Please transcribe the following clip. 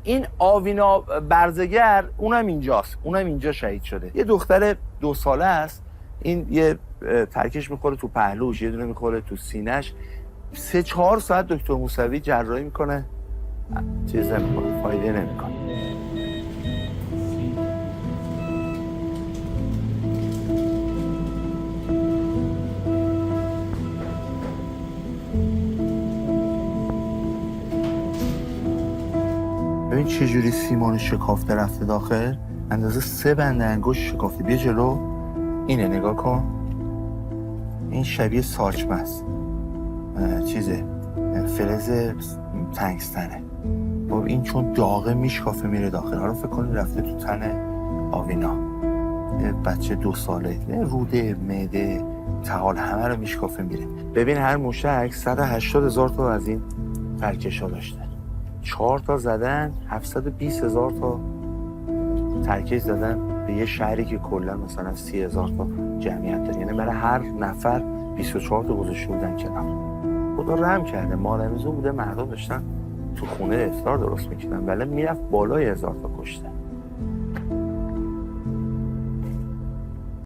این آوینا برزگر اونم اینجاست، اونم اینجا شهید شده. یه دختر 2 ساله است، این یه ترکش میخوره تو پهلوش، یه دونه میخوره تو سینه‌ش. 3-4 ساعت دکتر موسوی جراحی میکنه، چیز نمیکنه، فایده نمیکنه. ببین چجوری سیمان شکافته رفته داخل، اندازه 3 بند انگشت شکافته. بیا جلو، اینه نگاه کن، این شبیه ساچمه است، چیزه فلز تنگستنه. خب این چون داغه میشکافه میره داخل. حالا فکر کنید رفته تو تن آوینا، یه بچه 2 ساله، روده، معده، طحال همه رو میشکافه میره. ببین هر موشک 180,000 تا از این ترکش ها داشته، 4 تا زدن 720,000 تا ترکش زدن به یه شهری که کلا مثلا 30,000 تا جمعیت داره. یعنی برای هر نفر 24 تا گذاشته بودن کنار. خدا رحم کرده، مادرمیزون بوده، مردم داشتن تو خونه افطار درست میکردن، ولی میرفت بالای 1000 تا کشته.